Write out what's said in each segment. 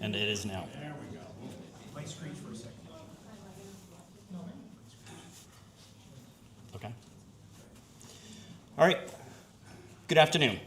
And it is now. There we go. Play screech for a second. Okay. All right. Good afternoon.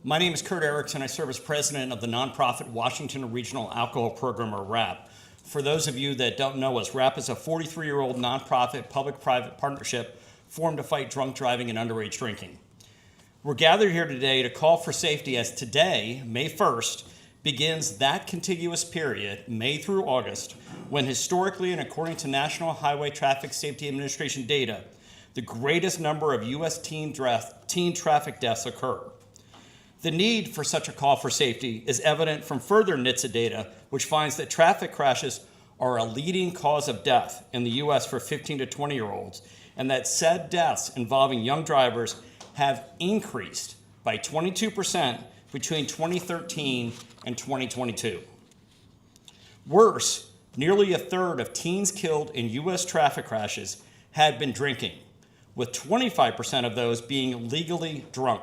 My name is Kurt Erickson. I serve as president of the nonprofit Washington Regional Alcohol Program, or RAP. For those of you that don't know us, RAP is a 43-year-old nonprofit public-private partnership formed to fight drunk driving and underage drinking. We're gathered here today to call for safety as today, May 1st, begins that contiguous period, May through August, when historically and according to National Highway Traffic Safety Administration data, the greatest number of U.S. teen traffic deaths occur. The need for such a call for safety is evident from further NHTSA data, which finds that traffic crashes are a leading cause of death in the U.S. for 15 to 20-year-olds, and that said deaths involving young drivers have increased by 22% between 2013 and 2022. Worse, nearly a third of teens killed in U.S. traffic crashes had been drinking, with 25% of those being legally drunk.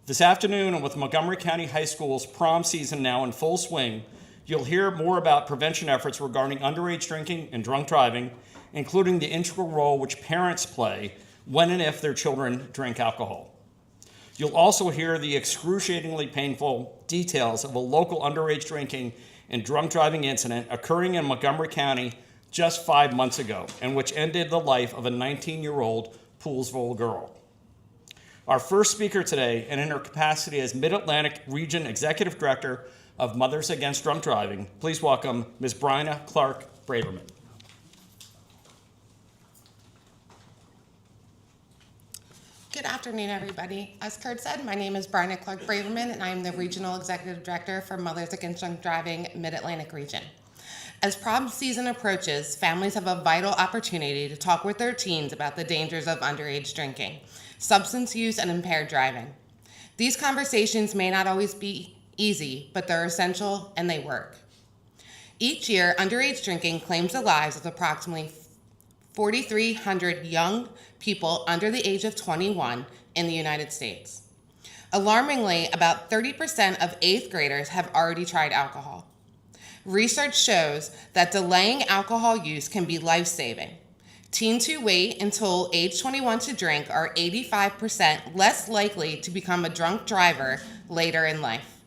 This afternoon, and with Montgomery County High School's prom season now in full swing, you'll hear more about prevention efforts regarding underage drinking and drunk driving, including the integral role which parents play when and if their children drink alcohol. You'll also hear the excruciatingly painful details of a local underage drinking and drunk driving incident occurring in Montgomery County just 5 months ago, and which ended the life of a 19-year-old Poolsville girl. Our first speaker today, and in her capacity as Mid-Atlantic Region Executive Director of Mothers Against Drunk Driving, please welcome Ms. Bryna Clark Braverman. Good afternoon, everybody. As Kurt said, my name is Bryna Clark Braverman, and I am the Regional Executive Director for Mothers Against Drunk Driving Mid-Atlantic Region. As prom season approaches, families have a vital opportunity to talk with their teens about the dangers of underage drinking, substance use, and impaired driving. These conversations may not always be easy, but they're essential and they work. Each year, underage drinking claims the lives of approximately 4,300 young people under the age of 21 in the United States. Alarmingly, about 30% of 8th graders have already tried alcohol. Research shows that delaying alcohol use can be life-saving. Teens who wait until age 21 to drink are 85% less likely to become a drunk driver later in life.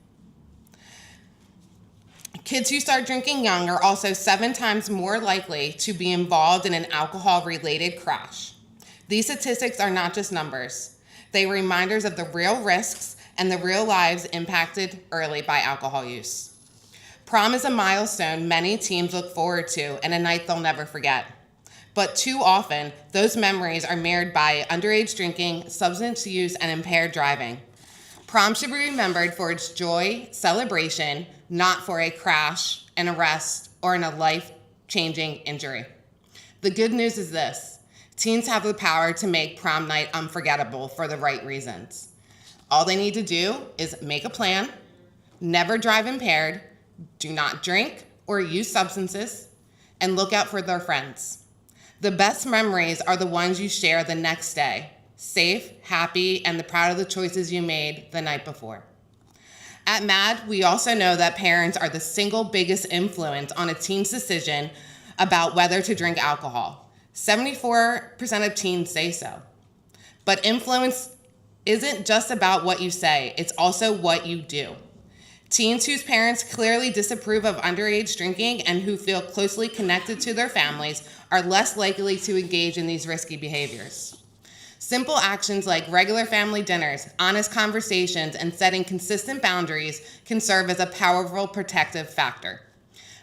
Kids who start drinking young are also 7 times more likely to be involved in an alcohol-related crash. These statistics are not just numbers. They are reminders of the real risks and the real lives impacted early by alcohol use. Prom is a milestone many teens look forward to and a night they'll never forget. But too often, those memories are marred by underage drinking, substance use, and impaired driving. Prom should be remembered for its joy, celebration, not for a crash, an arrest, or a life-changing injury. The good news is this: teens have the power to make prom night unforgettable for the right reasons. All they need to do is make a plan, never drive impaired, do not drink or use substances, and look out for their friends. The best memories are the ones you share the next day, safe, happy, and proud of the choices you made the night before. At MAD, we also know that parents are the single biggest influence on a teen's decision about whether to drink alcohol. 74% of teens say so. But influence isn't just about what you say, it's also what you do. Teens whose parents clearly disapprove of underage drinking and who feel closely connected to their families are less likely to engage in these risky behaviors. Simple actions like regular family dinners, honest conversations, and setting consistent boundaries can serve as a powerful protective factor.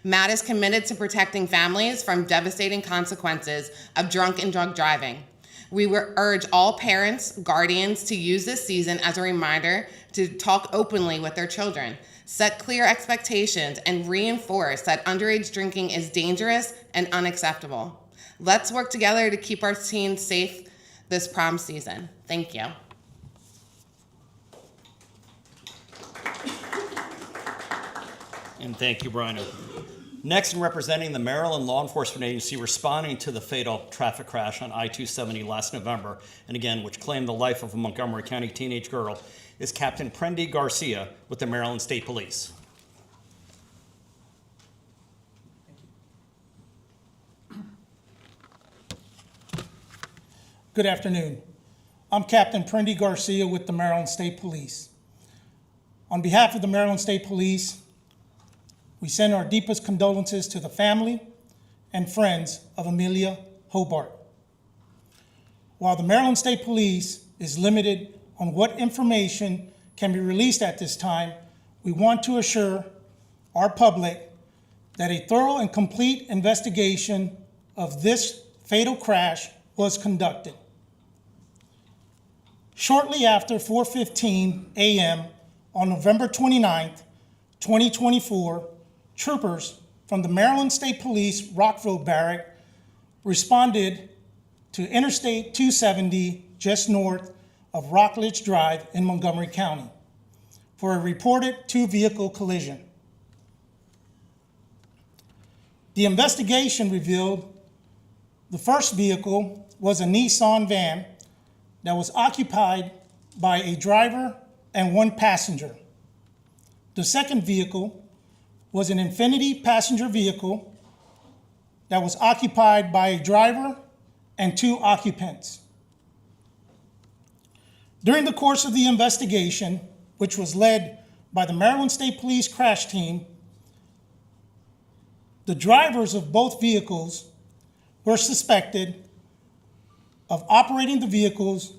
MAD is committed to protecting families from devastating consequences of drunk and drug driving. We urge all parents, guardians to use this season as a reminder to talk openly with their children, set clear expectations, and reinforce that underage drinking is dangerous and unacceptable. Let's work together to keep our teens safe this prom season. Thank you. And thank you, Bryna. Next, in representing the Maryland Law Enforcement Agency responding to the fatal traffic crash on I-270 last November, and again, which claimed the life of a Montgomery County teenage girl, is Captain Prendy Garcia with the Maryland State Police. Good afternoon. I'm Captain Prendy Garcia with the Maryland State Police. On behalf of the Maryland State Police, we send our deepest condolences to the family and friends of Amelia Hobart. While the Maryland State Police is limited on what information can be released at this time, we want to assure our public that a thorough and complete investigation of this fatal crash was conducted. Shortly after 4:15 a.m. on November 29th, 2024, troopers from the Maryland State Police Rockville Barrack responded to Interstate 270 just north of Rockledge Drive in Montgomery County for a reported two-vehicle collision. The investigation revealed the first vehicle was a Nissan van that was occupied by a driver and one passenger. The second vehicle was an Infiniti passenger vehicle that was occupied by a driver and two occupants. During the course of the investigation, which was led by the Maryland State Police crash team, the drivers of both vehicles were suspected of operating the vehicles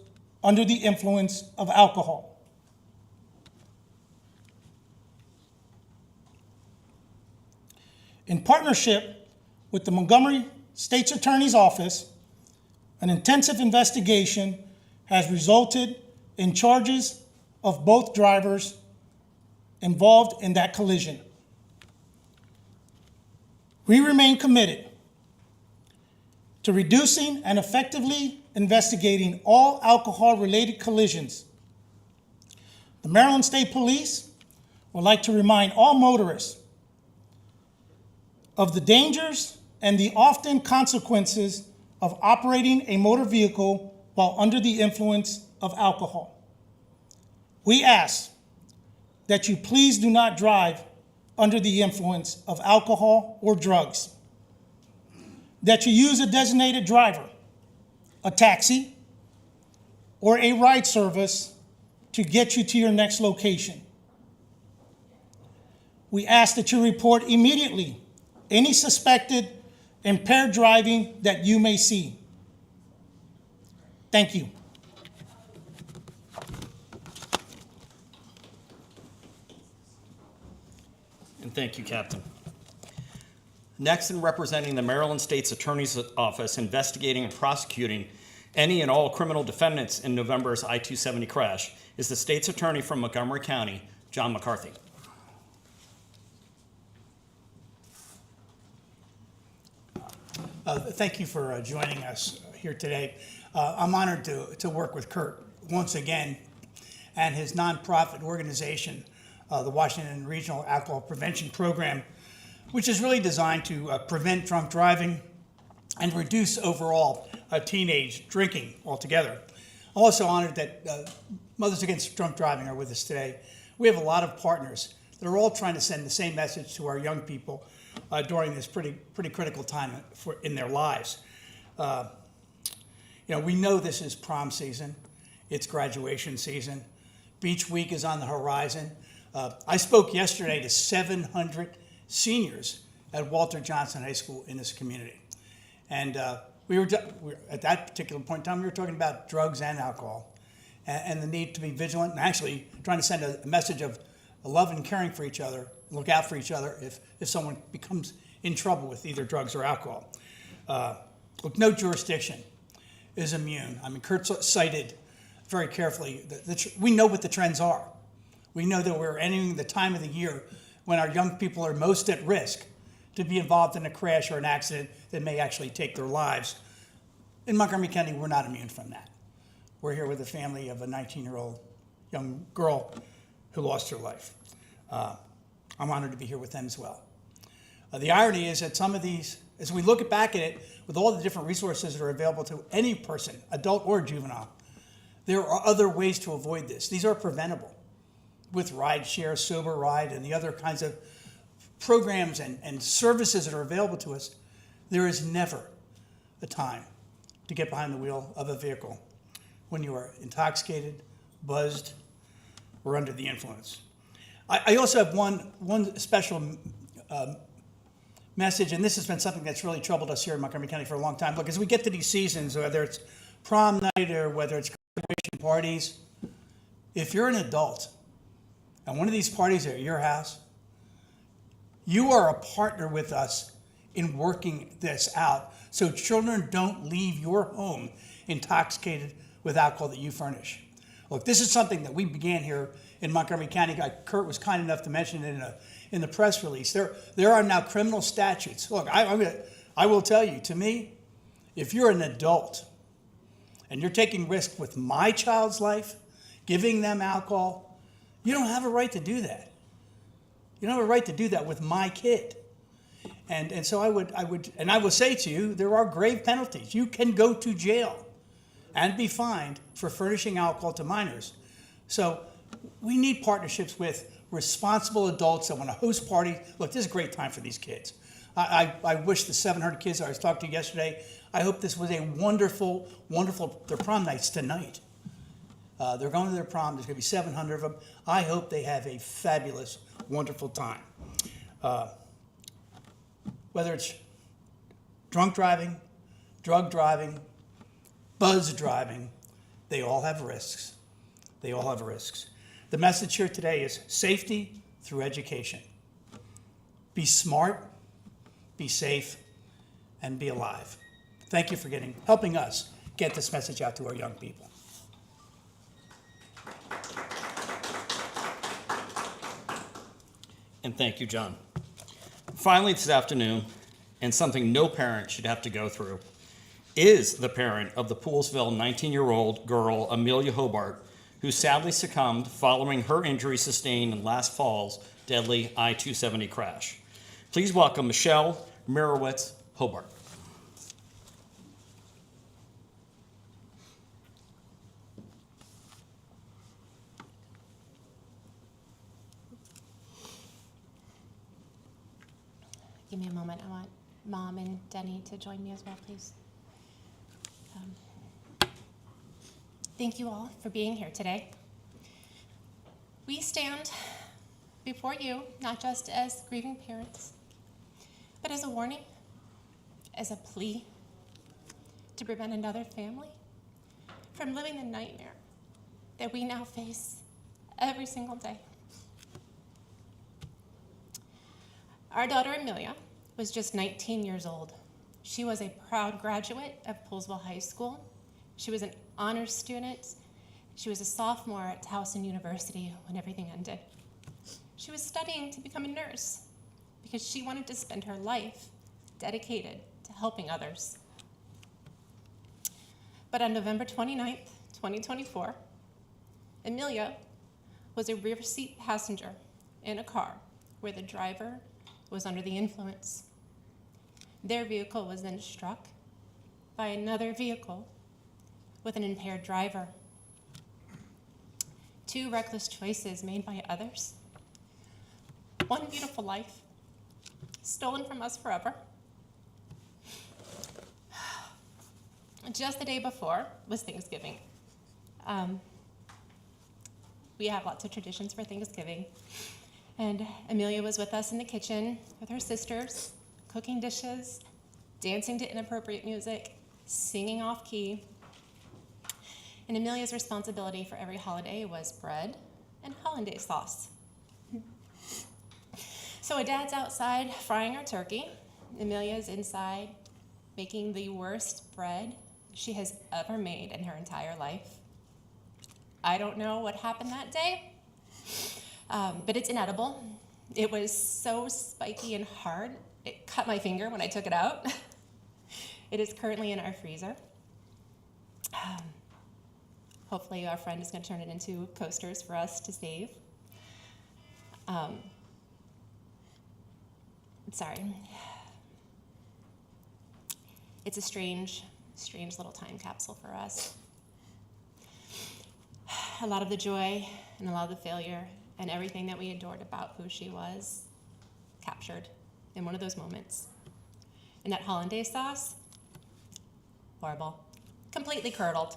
under the influence of alcohol. In partnership with the Montgomery State's Attorney's Office, an intensive investigation has resulted in charges of both drivers involved in that collision. We remain committed to reducing and effectively investigating all alcohol-related collisions. The Maryland State Police would like to remind all motorists of the dangers and the often consequences of operating a motor vehicle while under the influence of alcohol. We ask that you please do not drive under the influence of alcohol or drugs, that you use a designated driver, a taxi, or a ride service to get you to your next location. We ask that you report immediately any suspected impaired driving that you may see. Thank you. And thank you, Captain. Next, in representing the Maryland State's Attorney's Office investigating and prosecuting any and all criminal defendants in November's I-270 crash, is the State's Attorney from Montgomery County, John McCarthy. Thank you for joining us here today. I'm honored to work with Kurt once again and his nonprofit organization, the Washington Regional Alcohol Prevention Program, which is really designed to prevent drunk driving and reduce overall teenage drinking altogether. I'm also honored that Mothers Against Drunk Driving are with us today. We have a lot of partners that are all trying to send the same message to our young people during this pretty critical time in their lives. We know this is prom season. It's graduation season. Beach week is on the horizon. I spoke yesterday to 700 seniors at Walter Johnson High School in this community. And we were at that particular point in time, we were talking about drugs and alcohol and the need to be vigilant and actually trying to send a message of love and caring for each other, look out for each other if someone becomes in trouble with either drugs or alcohol. Look, no jurisdiction is immune. I mean, Kurt cited very carefully, we know what the trends are. We know that we're entering the time of the year when our young people are most at risk to be involved in a crash or an accident that may actually take their lives. In Montgomery County, we're not immune from that. We're here with a family of a 19-year-old young girl who lost her life. I'm honored to be here with them as well. The irony is that some of these, as we look back at it, with all the different resources that are available to any person, adult or juvenile, there are other ways to avoid this. These are preventable with rideshare, sober ride, and the other kinds of programs and services that are available to us. There is never a time to get behind the wheel of a vehicle when you are intoxicated, buzzed, or under the influence. I also have one special message, and this has been something that's really troubled us here in Montgomery County for a long time. Look, as we get to these seasons, whether it's prom night or whether it's graduation parties, if you're an adult and one of these parties are at your house, you are a partner with us in working this out so children don't leave your home intoxicated with alcohol that you furnish. Look, this is something that we began here in Montgomery County. Kurt was kind enough to mention it in the press release. There are now criminal statutes. Look, I will tell you, to me, if you're an adult and you're taking risk with my child's life, giving them alcohol, you don't have a right to do that. You don't have a right to do that with my kid. And so I will say to you, there are grave penalties. You can go to jail and be fined for furnishing alcohol to minors. So we need partnerships with responsible adults that want to host parties. Look, this is a great time for these kids. I wish the 700 kids I was talking to yesterday, I hope this was a wonderful, their prom night's tonight. They're going to their prom. There's going to be 700 of them. I hope they have a fabulous, wonderful time. Whether it's drunk driving, drug driving, buzz driving, they all have risks. They all have risks. The message here today is safety through education. Be smart, be safe, and be alive. Thank you for helping us get this message out to our young people. And thank you, John. Finally, this afternoon, and something no parent should have to go through, is the parent of the Poolsville 19-year-old girl, Amelia Hobart, who sadly succumbed following her injury sustained in last fall's deadly I-270 crash. Please welcome Michelle Mirowitz Hobart. Give me a moment. I want Mom and Denny to join me as well, please. Thank you all for being here today. We stand before you not just as grieving parents, but as a warning, as a plea to prevent another family from living the nightmare that we now face every single day. Our daughter Amelia was just 19 years old. She was a proud graduate of Poolsville High School. She was an honors student. She was a sophomore at Towson University when everything ended. She was studying to become a nurse because she wanted to spend her life dedicated to helping others. But on November 29th, 2024, Amelia was a rear seat passenger in a car where the driver was under the influence. Their vehicle was then struck by another vehicle with an impaired driver. Two reckless choices made by others. One beautiful life, stolen from us forever. Just the day before was Thanksgiving. We have lots of traditions for Thanksgiving. And Amelia was with us in the kitchen with her sisters, cooking dishes, dancing to inappropriate music, singing off key. And Amelia's responsibility for every holiday was bread and hollandaise sauce. So a dad's outside frying our turkey. Amelia's inside making the worst bread she has ever made in her entire life. I don't know what happened that day, but it's inedible. It was so spiky and hard, it cut my finger when I took it out. It is currently in our freezer. Hopefully our friend is going to turn it into coasters for us to save. Sorry. It's a strange little time capsule for us. A lot of the joy and a lot of the failure and everything that we adored about who she was captured in one of those moments. And that hollandaise sauce, horrible. completely curdled.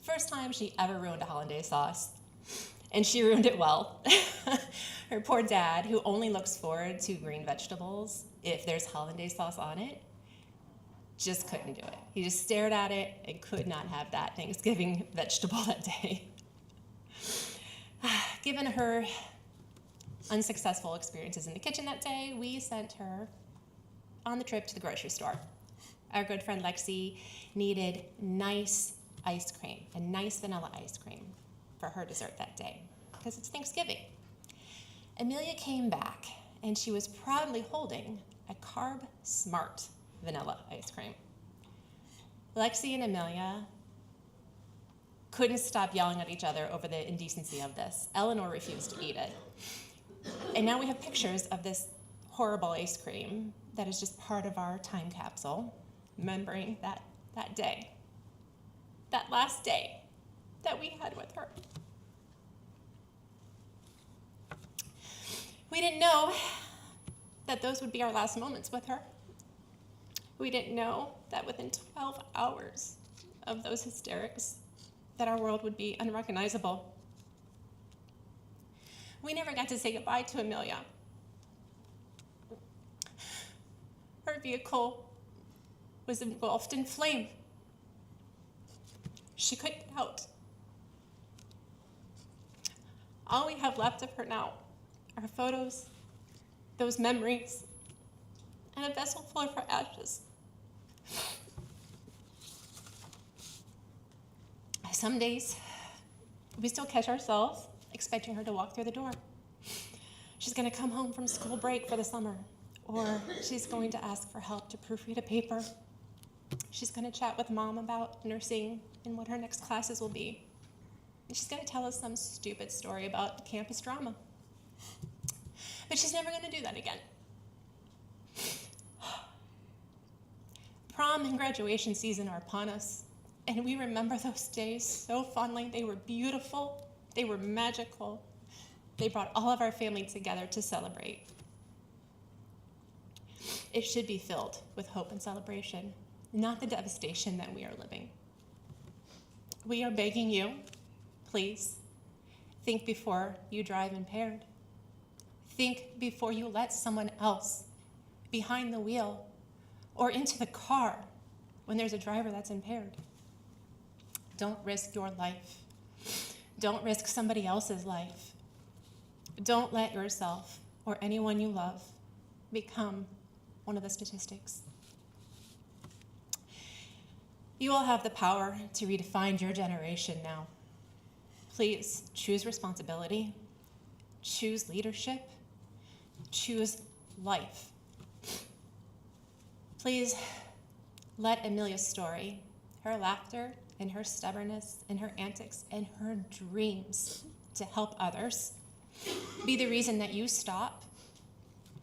First time she ever ruined a hollandaise sauce. And she ruined it well. Her poor dad, who only looks forward to green vegetables if there's hollandaise sauce on it, just couldn't do it. He just stared at it and could not have that Thanksgiving vegetable that day. Given her unsuccessful experiences in the kitchen that day, we sent her on the trip to the grocery store. Our good friend Lexi needed nice ice cream, a nice vanilla ice cream for her dessert that day, because it's Thanksgiving. Amelia came back, and she was proudly holding a Carb Smart vanilla ice cream. Lexi and Amelia couldn't stop yelling at each other over the indecency of this. Eleanor refused to eat it. And now we have pictures of this horrible ice cream that is just part of our time capsule, remembering that day, that last day that we had with her. We didn't know that those would be our last moments with her. We didn't know that within 12 hours of those hysterics, that our world would be unrecognizable. We never got to say goodbye to Amelia. Her vehicle was engulfed in flame. She couldn't get out. All we have left of her now are photos, those memories, and a vessel full of her ashes. Some days, we still catch ourselves expecting her to walk through the door. She's going to come home from school break for the summer, or she's going to ask for help to proofread a paper. She's going to chat with mom about nursing and what her next classes will be. And she's going to tell us some stupid story about campus drama. But she's never going to do that again. Prom and graduation season are upon us, and we remember those days so fondly. They were beautiful. They were magical. They brought all of our family together to celebrate. It should be filled with hope and celebration, not the devastation that we are living. We are begging you, please, think before you drive impaired. Think before you let someone else behind the wheel or into the car when there's a driver that's impaired. Don't risk your life. Don't risk somebody else's life. Don't let yourself or anyone you love become one of the statistics. You all have the power to redefine your generation now. Please choose responsibility, choose leadership, choose life. Please let Amelia's story, her laughter and her stubbornness and her antics and her dreams to help others be the reason that you stop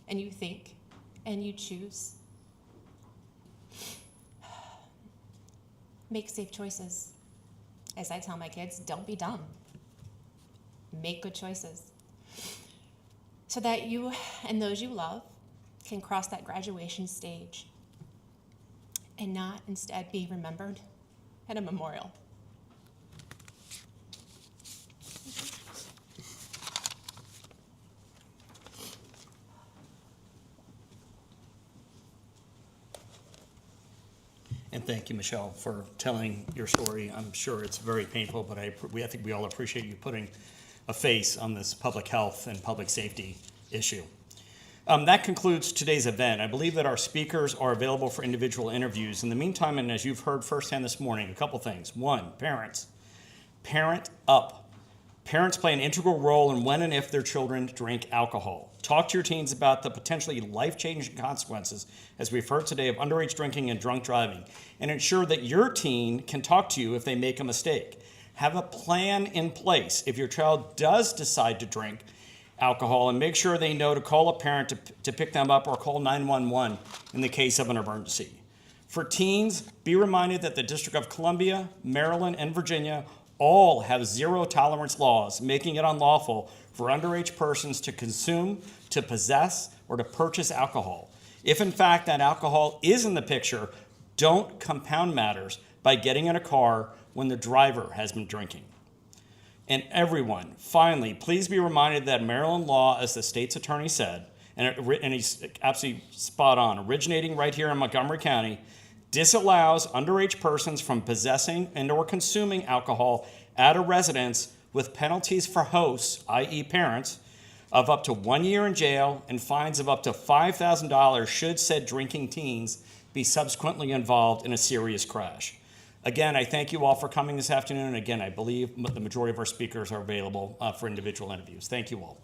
and you think and you choose. Make safe choices. As I tell my kids, don't be dumb. Make good choices so that you and those you love can cross that graduation stage and not instead be remembered at a memorial. And thank you, Michelle, for telling your story. I'm sure it's very painful, but I think we all appreciate you putting a face on this public health and public safety issue. That concludes today's event. I believe that our speakers are available for individual interviews. In the meantime, and as you've heard firsthand this morning, a couple things. One, parents. Parent up. Parents play an integral role in when and if their children drink alcohol. Talk to your teens about the potentially life-changing consequences, as we've heard today, of underage drinking and drunk driving, and ensure that your teen can talk to you if they make a mistake. Have a plan in place if your child does decide to drink alcohol, and make sure they know to call a parent to pick them up or call 911 in the case of an emergency. For teens, be reminded that the District of Columbia, Maryland, and Virginia all have zero-tolerance laws, making it unlawful for underage persons to consume, to possess, or to purchase alcohol. If, in fact, that alcohol is in the picture, don't compound matters, by getting in a car when the driver has been drinking. And everyone, finally, please be reminded that Maryland law, as the state's attorney said, and he's absolutely spot on, originating right here in Montgomery County, disallows underage persons from possessing and or consuming alcohol at a residence with penalties for hosts, i.e. parents, of up to 1 year in jail and fines of up to $5,000 should said drinking teens be subsequently involved in a serious crash. Again, I thank you all for coming this afternoon. Again, I believe the majority of our speakers are available for individual interviews. Thank you all.